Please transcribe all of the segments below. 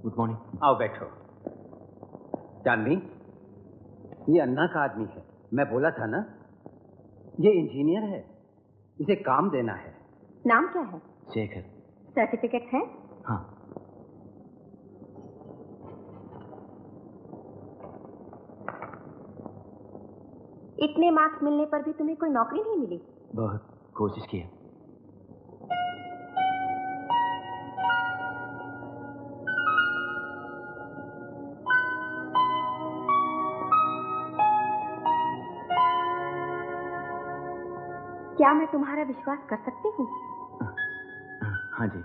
Good morning. आओ बैठो। जानवी, ये अन्ना का आदमी है, मैं बोला था ना, ये इंजीनियर है, इसे काम देना है। नाम क्या है? शेखर। सर्टिफिकेट है? हाँ। इतने मार्क्स मिलने पर भी तुम्हें कोई नौकरी नहीं मिली? बहुत कोशिश की है। क्या मैं तुम्हारा विश्वास कर सकती हूँ? हाँ जी।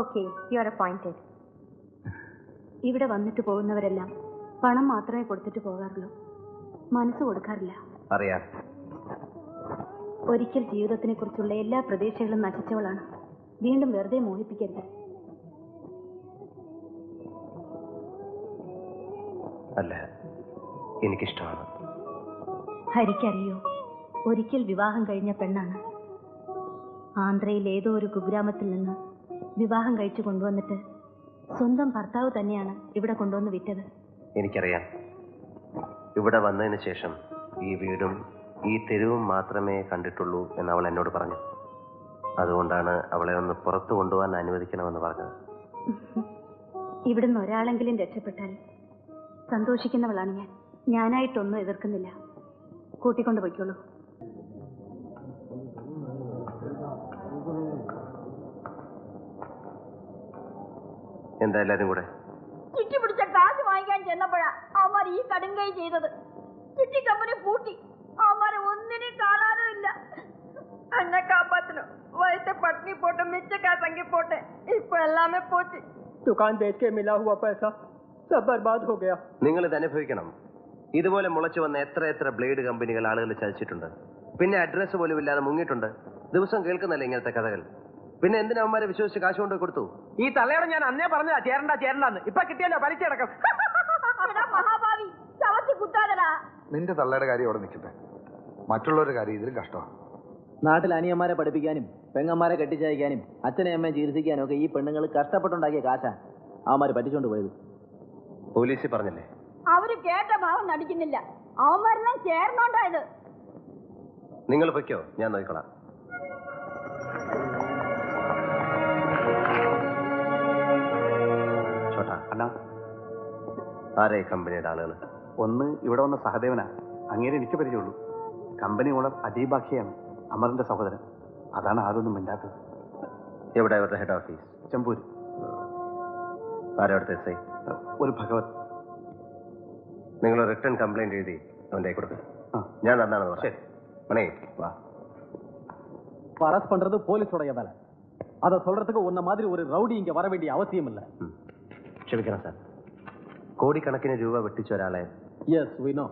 Okay, you are appointed. ഇവിടെ വന്നിട്ട് പോകുന്നവരെല്ലാം പണം മാത്രമേ കൊടുത്തിട്ട് പോകാറുള്ളൂ, മനസ്സ് കൊടുക്കാറില്ല. അറിയാം. ഒരിക്കൽ ജീവിതത്തിനെ കുറിച്ചുള്ള എല്ലാ പ്രതീക്ഷകളും നശിച്ചവളാണ്. വീണ്ടും വെറുതെ മോഹിപ്പിക്കരുത്. അല്ല, എനിക്കിഷ്ടമാണ്. ഹരിക്കറിയോ, ഒരിക്കൽ വിവാഹം കഴിഞ്ഞ പെണ്ണാണ്. ആന്ധ്രയിൽ ഏതോ ഒരു കുഗ്രാമത്തിൽ നിന്ന് വിവാഹം കഴിച്ചു കൊണ്ടുവന്നിട്ട് സ്വന്തം ഭർത്താവ് തന്നെയാണ് ഇവിടെ കൊണ്ടുവന്ന് വിറ്റത്. എനിക്കറിയാം. ഇവിടെ വന്നതിന് ശേഷം ഈ വീടും ഈ തെരുവും മാത്രമേ കണ്ടിട്ടുള്ളൂ എന്ന് അവൾ എന്നോട് പറഞ്ഞു. അതുകൊണ്ടാണ് അവളെ ഒന്ന് പുറത്തു കൊണ്ടുപോകാൻ അനുവദിക്കണമെന്ന് പറഞ്ഞത്. ഇവിടുന്ന് ഒരാളെങ്കിലും രക്ഷപ്പെട്ടാൽ സന്തോഷിക്കുന്നവളാണ് ഞാൻ. ഞാനായിട്ടൊന്നും എതിർക്കുന്നില്ല. കൂട്ടിക്കൊണ്ടു പോയിക്കോളൂ. എന്താ എല്ലാരും കൂടെ? ചിട്ടി പിടിച്ച കാശ് വാങ്ങിക്കാൻ ചെന്നപ്പോഴാ അവന്മാർ ഈ കടുങ്കൈ ചെയ്തത്. ചിട്ടി കമ്പനി പൂട്ടി. അവന്മാരെ ഒന്നിനും കാണാനും ഇല്ല. എന്നെ കാപ്പാത്തനോ വയസ്സെ പട്ടിണി പോട്ടെ, മിച്ച കാശെങ്കിൽ പോട്ടെ, ഇപ്പൊ എല്ലാമേ പോച്ച്. दुकान बेच के मिला हुआ पैसा सब बर्बाद हो गया. നിങ്ങൾ ഇത് അനുഭവിക്കണം. ഇതുപോലെ മുളച്ചു വന്ന എത്ര എത്ര ബ്ലേഡ് കമ്പനികൾ ആളുകൾ ചതിച്ചിട്ടുണ്ട്. പിന്നെ അഡ്രസ് പോലും ഇല്ലാതെ മുങ്ങിയിട്ടുണ്ട്. ദിവസം കേൾക്കുന്നല്ലേ ഇങ്ങനത്തെ കഥകൾ. പിന്നെ എന്തിനാ അവന്മാരെ വിശ്വസിച്ച് കാശ് കൊണ്ട് കൊടുത്തു? ഈ തലയോടെ ഞാൻ അന്നേ പറഞ്ഞതാ ചേരണ്ടെന്ന്. ഇപ്പൊ കിട്ടിയല്ലോ പലിച്ചടക്കം. മഹാഭാവി ചവത്തി കുത്താതടാ. നിന്റെ തള്ളയുടെ കാര്യം അവിടെ നിൽക്കട്ടെ, മറ്റുള്ളവരുടെ കാര്യം ഇതിലും കഷ്ടമാണ്. നാട്ടിൽ അനിയന്മാരെ പഠിപ്പിക്കാനും പെങ്ങന്മാരെ കെട്ടിച്ചയക്കാനും അച്ഛനെ അമ്മയെ ചികിത്സിക്കാനും ഒക്കെ ഈ പെണ്ണുങ്ങൾ കഷ്ടപ്പെട്ടുണ്ടാക്കിയ കാശാ അവന്മാര് പറ്റിച്ചോണ്ട് പോയത്. പോലീസിൽ പറഞ്ഞില്ലേ? അവര് കേട്ട ഭാവം നടിക്കുന്നില്ല. അവന്മാരെല്ലാം ചേർന്നോണ്ടായത്. നിങ്ങൾ പൊയ്ക്കോ, ഞാൻ നോക്കിക്കോളാം. ചോട്ടാ അണ്ണാ, ആരെ കമ്പനിയുടെ ആളുകൾ? ഒന്ന് ഇവിടെ വന്ന സഹദേവനാ, അങ്ങേരെ എനിക്ക് പരിചയമുള്ളൂ. കമ്പനി ഓണർ അജയ് ബാഖിയാണ്, അമറിന്റെ സഹോദരൻ. അതാണ് ആരൊന്നും മിണ്ടാത്തത്. എവിടെ അവരുടെ ഹെഡ് ഓഫീസ്? ചെമ്പൂര്. ആരവിടുത്തെ എസ് ഐ? ഒരു ഭഗവത്. നിങ്ങൾ റിട്ടേൺ കംപ്ലൈന്റ് എഴുതി അവൻ്റെ കൊടുക്കുക. ഞാൻ തന്നാണെന്ന് പറഞ്ഞു. மணி வா. அரெஸ்ட் பண்றது போலீஸோட வேலை. அதை சொல்றதுக்கு உன்ன மாதிரி ஒரு ரவுடி இங்க வர வேண்டிய அவசியம் இல்ல. ക്ഷമിക്കണം സാർ. கோடிக்கணக்கிന് രൂപ വെട്ടിച്ച ഒരാളെ. As we know.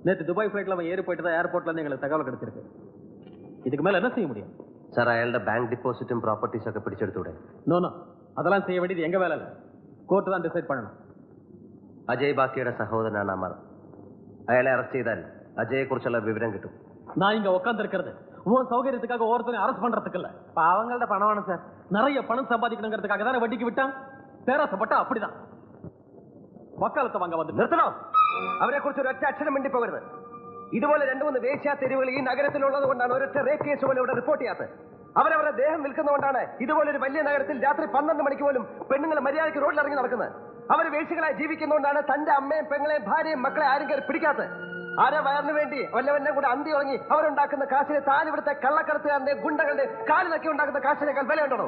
நேத்து துபாய் ஃளைட்ல அவன் ஏறி போயிட்டதா ஏர்போர்ட்ல இருந்து எங்களுக்கு தகவல் கிடைச்சிருக்கு. இதுக்கு மேல என்ன செய்ய முடியும்? സാർ, അയാളുടെ ബാങ്ക് ഡിപ്പോസിറ്റും പ്രോപ്പർട്ടീസ് ഒക്കെ പിടിച്ചെടുത്തൂടെ? நோ நோ, அதெல்லாம் செய்ய வேண்டியது எங்க வேலை இல்ல. கோர்ட் தான் டிசைட் பண்ணணும். അജയ് ബാക്കിയുടെ സഹോദരനാണ് അമർ. അയാളെ അറസ്റ്റ് ചെയ്താൽ അജയെ കുറിച്ചുള്ള വിവരം കിട്ടും. நான் இங்க உட்கார்ந்து இருக்கிறது உன் சௌகரியத்துக்காக ஒருத்தனை அரெஸ்ட் பண்றதுக்கு இல்ல. പാവങ്ങളുടെ പണമാണ് സാർ. நிறைய பணம் சம்பாதிக்கணுங்கிறதுக்காக தானே வட்டிக்கு விட்டான். பேராசப்பட்டா அப்படிதான். വക്കാലത്ത് വാങ്ങാൻ വന്നു. നിർത്തണോ? അവരെ കുറിച്ച് ഒരൊറ്റ അക്ഷരം മിണ്ടി പോകരുത്. ഇതുപോലെ 2-3 വേശ്യാ തെരുവുകൾ ഈ നഗരത്തിലുള്ളത് കൊണ്ടാണ് ഒരൊറ്റ റേപ്പ് കേസ് പോലും ഇവിടെ റിപ്പോർട്ട് ചെയ്യാത്തത്. അവരവരുടെ ദേഹം വിൽക്കുന്നതുകൊണ്ടാണ് ഇതുപോലൊരു വലിയ നഗരത്തിൽ രാത്രി 12 മണിക്ക് പോലും പെണ്ണുങ്ങൾ മര്യാദയ്ക്ക് റോഡിൽ ഇറങ്ങി നടക്കുന്നത്. അവർ വേശ്യകളായി ജീവിക്കുന്നതുകൊണ്ടാണ് തന്റെ അമ്മയും പെങ്ങളെയും ഭാര്യയും മക്കളെ ആരും കയറി പിടിക്കാത്തത്. ആരെ വയറിന് വേണ്ടി വല്ലവന്റെ കൂടെ അന്തി ഉറങ്ങി അവരുണ്ടാക്കുന്ന കാശിനെ താൻ ഇവിടുത്തെ കള്ളക്കടത്തുകാരന്റെ ഗുണ്ടകളുടെ കാലിലൊക്കെ ഉണ്ടാക്കുന്ന കാശിനേക്കാൾ വിലയുണ്ടോ?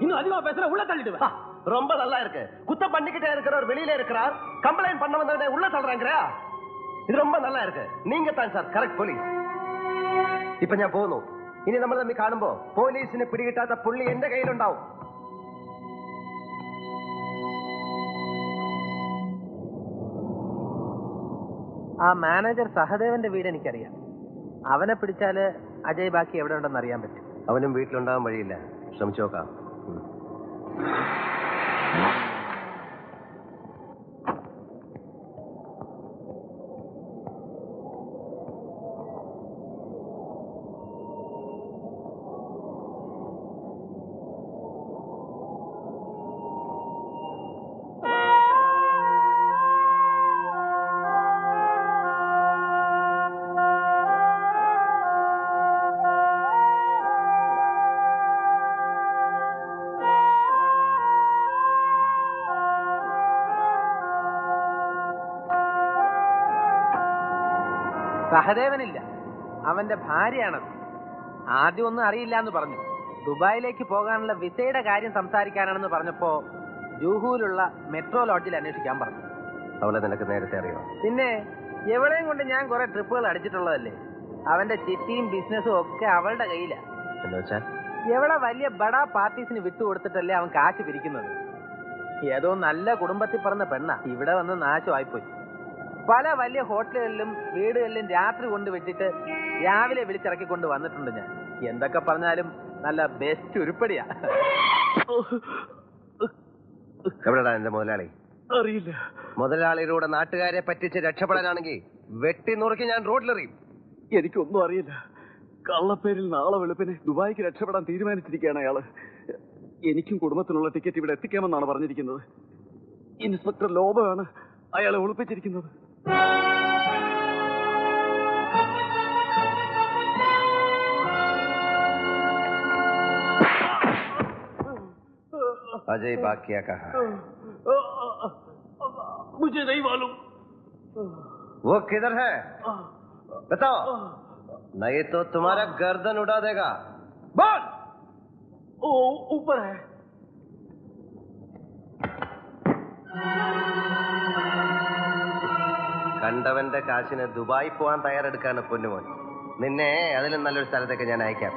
இன்னும் அதிகமா பேசுற உள்ள தள்ளிடுவேன். ரொம்ப நல்லா இருக்கு. குத்தம் பண்ணிக்கிட்டே இருக்கிறவர் வெளியில இருக்கிறார், கம்ப்ளைண்ட் பண்ண வந்தவனே உள்ள தள்ளுறாங்கறா. இது ரொம்ப நல்லா இருக்கு. நீங்க தான் சார் கரெக்ட் പോലീസ്. ഇപ്പോ ഞാൻ പോകുന്നു. ഇനി നമ്മൾ തമ്മിൽ കാണുമ്പോ പോലീസിനെ പിടികിട്ടാത്ത പുള്ളി എന്റെ കയ്യിലുണ്ടാവും. ആ മാനേജർ സഹദേവന്റെ വീട് എനിക്കറിയാം. അവനെ പിടിച്ചാല് അജയ് ബാക്കി എവിടെ ഉണ്ടെന്ന് അറിയാൻ പറ്റും. അവനും വീട്ടിലുണ്ടാവാൻ വഴിയില്ല. ശ്രമിച്ചു നോക്കാം. സഹദേവനില്ല, അവന്റെ ഭാര്യയാണത്. ആദ്യം ഒന്നും അറിയില്ല എന്ന് പറഞ്ഞു. ദുബായിലേക്ക് പോകാനുള്ള വിസയുടെ കാര്യം സംസാരിക്കാനാണെന്ന് പറഞ്ഞപ്പോ ജൂഹൂലുള്ള മെട്രോ ലോഡ്ജിൽ അന്വേഷിക്കാൻ പറഞ്ഞു. അവളെ നിനക്ക് നേരത്തെ അറിയോ? പിന്നെ എവിടെയും കൊണ്ട് ഞാൻ കുറെ ട്രിപ്പുകൾ അടിച്ചിട്ടുള്ളതല്ലേ. അവന്റെ ചിട്ടിയും ബിസിനസ്സും ഒക്കെ അവളുടെ കയ്യിലാണ്. എന്ന് വെച്ചാൽ എവിടെ വലിയ ബഡാ പാർട്ടീസിന് വിട്ടുകൊടുത്തിട്ടല്ലേ അവൻ കാശ് പിരിക്കുന്നത്. ഏതോ നല്ല കുടുംബത്തിൽ പറഞ്ഞ പെണ്ണ ഇവിടെ വന്ന് നാശമായിപ്പോയി. പല വലിയ ഹോട്ടലുകളിലും വീടുകളിലും രാത്രി കൊണ്ടുവിട്ടിട്ട് രാവിലെ വിളിച്ചിറക്കിക്കൊണ്ട് വന്നിട്ടുണ്ട് ഞാൻ. എന്തൊക്കെ പറഞ്ഞാലും നല്ല ബെസ്റ്റ് ഉരുപ്പടിയാ. എവിടെടാ എന്റെ മുതലാളി? അറിയില്ല. മുതലാളിയിലൂടെ നാട്ടുകാരെ പറ്റിച്ച് രക്ഷപ്പെടാനാണെങ്കിൽ വെട്ടി നുറുക്കി ഞാൻ റോഡിലെറിയും. എനിക്കൊന്നും അറിയില്ല. കള്ളപ്പേരിൽ നാളെ വെളുപ്പിന് ദുബായിക്ക് രക്ഷപ്പെടാൻ തീരുമാനിച്ചിരിക്കുകയാണ് അയാള്. എനിക്കും കുടുംബത്തിനുള്ള ടിക്കറ്റ് ഇവിടെ എത്തിക്കാമെന്നാണ് പറഞ്ഞിരിക്കുന്നത്. ഇൻസ്പെക്ടർ ലോബയാണ് അയാളെ ഒളിപ്പിച്ചിരിക്കുന്നത്. अजय बाकिया कहा? मुझे नहीं मालूम. वो किधर है बताओ, नहीं तो तुम्हारा गर्दन उड़ा देगा. बोल. ओ ऊपर है. കണ്ടവന്റെ കാശിന് ദുബായി പോകാൻ തയ്യാറെടുക്കാണ് പൊന്നുമോൻ. നിന്നെ അതിലും നല്ലൊരു സ്ഥലത്തേക്ക് ഞാൻ അയക്കാം.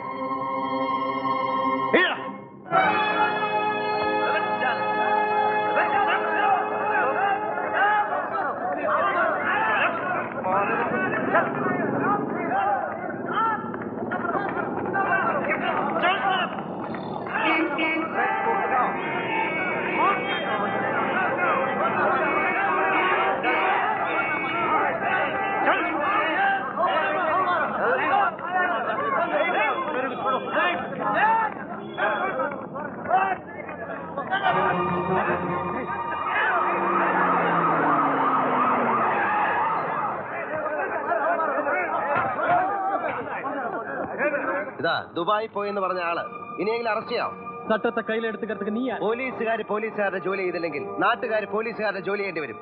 ഇതാ ദുബായി പോയെന്ന് പറഞ്ഞ ആള് ഇനിയെങ്കിലും അറസ്റ്റ് ചെയ്യാം. ചട്ടത്തെ കയ്യിലെടുത്ത് നീ പോലീസുകാര് ജോലി ചെയ്തില്ലെങ്കിൽ നാട്ടുകാർ പോലീസുകാരുടെ ജോലി ചെയ്യേണ്ടി വരും.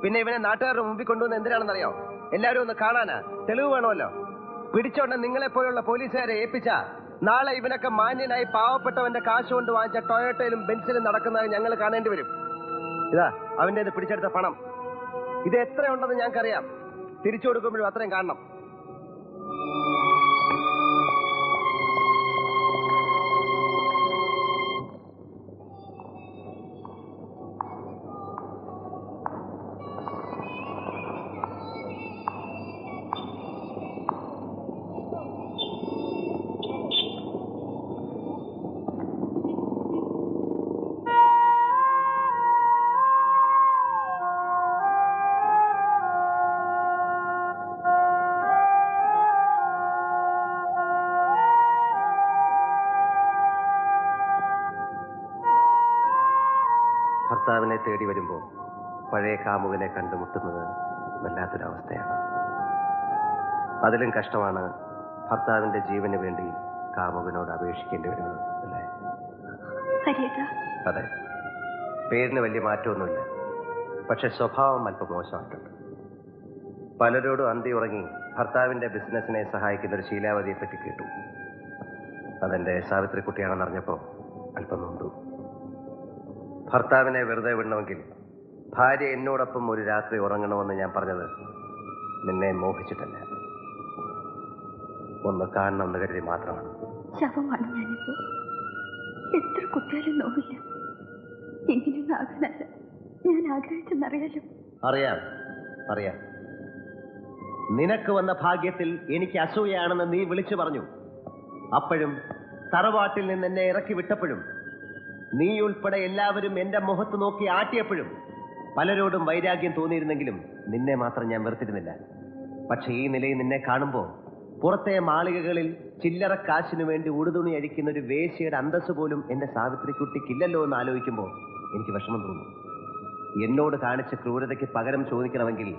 പിന്നെ ഇവനെ നാട്ടുകാരുടെ മുമ്പിൽ കൊണ്ടുവന്ന് എന്തിനാണെന്നറിയോ? എല്ലാവരും ഒന്ന് കാണാനാ, തെളിവ് വേണമല്ലോ. പിടിച്ചോണ്ട് നിങ്ങളെ പോലുള്ള പോലീസുകാരെ ഏൽപ്പിച്ച നാളെ ഇവനൊക്കെ മാന്യനായി പാവപ്പെട്ടവന്റെ കാശ് കൊണ്ട് വാങ്ങിച്ച ടൊയോട്ടയിലും ബെൻസിലും നടക്കുന്നത് ഞങ്ങൾ കാണേണ്ടി വരും. ഇതാ അവന്റെ പിടിച്ചെടുത്ത പണം. ഇത് എത്രയുണ്ടെന്ന് ഞങ്ങൾക്കറിയാം. തിരിച്ചു കൊടുക്കുമ്പോഴും അത്രയും കാണണം. ഭർത്താവിനെ തേടി വരുമ്പോൾ പഴയ കാമുകനെ കണ്ടുമുട്ടുന്നത് വല്ലാത്തൊരവസ്ഥയാണ്. അതിലും കഷ്ടമാണ് ഭർത്താവിന്റെ ജീവന് വേണ്ടി കാമുകനോട് അപേക്ഷിക്കേണ്ടി വരുന്നത്, അല്ലേ? അതെ, പേരിന് വലിയ മാറ്റമൊന്നുമില്ല. പക്ഷെ സ്വഭാവം അല്പം മോശമായിട്ടുണ്ട്. പലരോടും അന്തി ഉറങ്ങി ഭർത്താവിന്റെ ബിസിനസിനെ സഹായിക്കുന്ന ഒരു ശീലാവതിയെ പറ്റി കേട്ടു. അതെന്റെ സാവിത്രിക്കുട്ടിയാണെന്നറിഞ്ഞപ്പോൾ അല്പം നൊന്തു. ഭർത്താവിനെ വെറുതെ വിടണമെങ്കിൽ ഭാര്യ എന്നോടൊപ്പം ഒരു രാത്രി ഉറങ്ങണമെന്ന് ഞാൻ പറഞ്ഞത് നിന്നെ മോഹിച്ചിട്ടല്ല, ഒന്ന് കാണണമെന്ന് കരുതി മാത്രമാണ്. ശവമാണ് ഞാനിപ്പോ. എത്ര കുട്ടിയാലും നോവില്ല. എങ്ങനെയൊന്നും ആകാനല്ല ഞാൻ ആഗ്രഹിച്ചെന്നറിയാലോ. അറിയാം അറിയാം. നിനക്ക് വന്ന ഭാഗ്യത്തിൽ എനിക്ക് അസൂയാണെന്ന് നീ വിളിച്ചു പറഞ്ഞു. അപ്പോഴും തറവാട്ടിൽ നിന്ന് എന്നെ ഇറക്കി വിട്ടപ്പോഴും നീ ഉൾപ്പെടെ എല്ലാവരും എന്റെ മുഖത്ത് നോക്കി ആട്ടിയപ്പോഴും പലരോടും വൈരാഗ്യം തോന്നിയിരുന്നെങ്കിലും നിന്നെ മാത്രം ഞാൻ വെറുത്തിരുന്നില്ല. പക്ഷെ ഈ നിലയിൽ നിന്നെ കാണുമ്പോൾ പുറത്തെ മാളികകളിൽ ചില്ലറ കാശിനു വേണ്ടി ഉടുതുണി അഴിക്കുന്ന ഒരു വേശ്യയുടെ അന്തസ് പോലും എന്റെ സാവിത്രിക്കുട്ടിക്കില്ലല്ലോ എന്ന് ആലോചിക്കുമ്പോൾ എനിക്ക് വിഷമം തോന്നും. എന്നോട് കാണിച്ച ക്രൂരതയ്ക്ക് പകരം ചോദിക്കണമെങ്കിൽ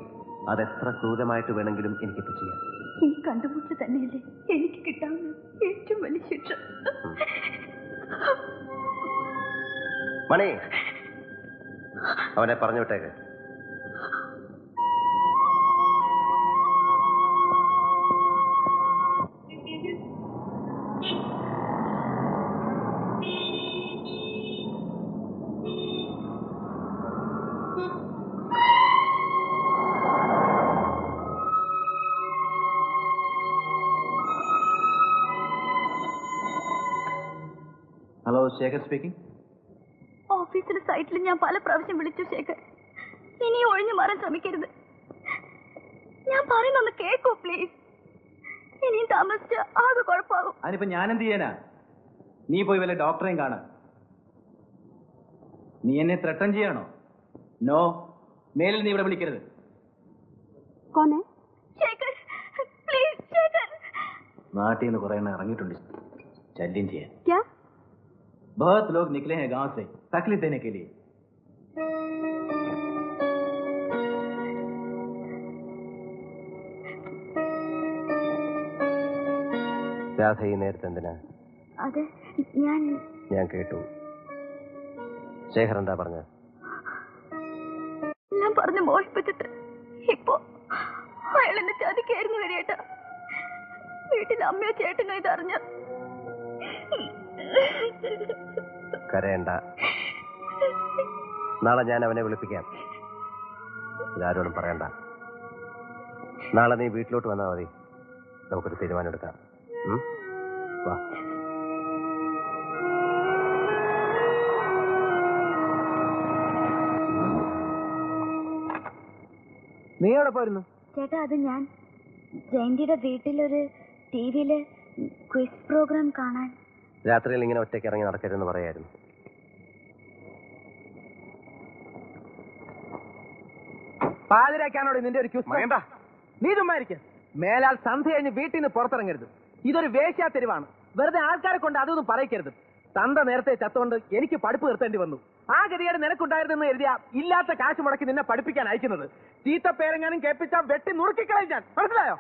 അതെത്ര ക്രൂരമായിട്ട് വേണമെങ്കിലും എനിക്കിപ്പോ ചെയ്യാം. ഈ കണ്ടുമുട്ടൽ തന്നെയല്ലേ എനിക്ക് കിട്ടാവുന്ന ഏറ്റവും വലിയ ശിക്ഷ. മണി, അവനെ പറഞ്ഞു വിട്ടേക്ക്. ശേഖർ സ്പീക്കിംഗ്. ഓഫീസിലെ സൈറ്റിൽ ഞാൻ പല പ്രാവശ്യം വിളിച്ചു ശേഖർ. ഇനി ഒഴിഞ്ഞു മാറാൻ ശ്രമിക്കരുത്. ഞാൻ പറയുന്നൊന്ന് കേക്കൂ പ്ലീസ്. ഇനിയും താമസിച്ച ആകെ കുഴപ്പമാകും. അതിനിപ്പോ ഞാൻ എന്ത് ചെയ്യാനാ? നീ പോയി വല്ല ഡോക്ടറെയും കാണാം. നീ എന്നെ ത്രട്ടൻ ചെയ്യാണോ? നോ, മേലിൽ നീ ഇവിടെ വിളിക്കരുത്. നാട്ടിൽ നിന്ന് കുറെ എണ്ണം ഇറങ്ങിയിട്ടുണ്ട് ശല്യം ചെയ്യാൻ. बहुत लोग निकले हैं गांव से तकलीफ देने के लिए. രാധ ഈ നേരത്തെ എന്തിനാ? അത് ഞാൻ കേട്ടു. ശേഖർ എന്താ പറഞ്ഞ? എല്ലാം പറഞ്ഞ് മോഹിപ്പിച്ചിട്ട് ഇപ്പോ അയാൾ എന്നെ ചതിക്കായിരുന്നു വരെയേട്ടാ. വീട്ടിൽ അമ്മയോ ചേട്ടനോ ഇതറിഞ്ഞ. കരയണ്ട, നാളെ ഞാൻ അവനെ വിളിപ്പിക്കാം. ഇതാരോടും പറയണ്ട. നാളെ നീ വീട്ടിലോട്ട് വന്നാൽ മതി, നമുക്കൊരു തീരുമാനം എടുക്കാം. വാ. നീ എവിടെ പോയിരുന്നു? ചേട്ടാ, അത് ഞാൻ ജയന്തിയുടെ വീട്ടിലൊരു ടിവിയില് ക്വിസ് പ്രോഗ്രാം കാണാൻ. രാത്രിയിൽ ഇങ്ങനെ ഒറ്റയ്ക്ക് ഇറങ്ങി നടക്കരുതെന്ന് പറയായിരുന്നു. പാതിരാക്കാനോട് നിന്റെ ഒരു ക്യൂസ്. നീ ചുമ്മാരിക്കും. മേലാൽ സന്ധ്യ കഴിഞ്ഞ് വീട്ടിൽ നിന്ന് പുറത്തിറങ്ങരുത്. ഇതൊരു വേശ്യാ തെരുവാണ്. വെറുതെ ആൾക്കാരെ കൊണ്ട് അതൊന്നും പറയിക്കരുത്. തന്ത നേരത്തെ ചത്തുകൊണ്ട് എനിക്ക് പഠിപ്പ് നിർത്തേണ്ടി വന്നു. ആ ഗതികേട് നിനക്കുണ്ടായിരുന്നെന്ന് എഴുതിയ ഇല്ലാത്ത കാശ് മുടക്കി നിന്നെ പഠിപ്പിക്കാൻ അയക്കുന്നത്. ചീത്ത പേരെങ്ങാനും കേൾപ്പിച്ചാൽ വെട്ടി നുറുക്കിക്കളയും ഞാൻ. മനസ്സിലായോ?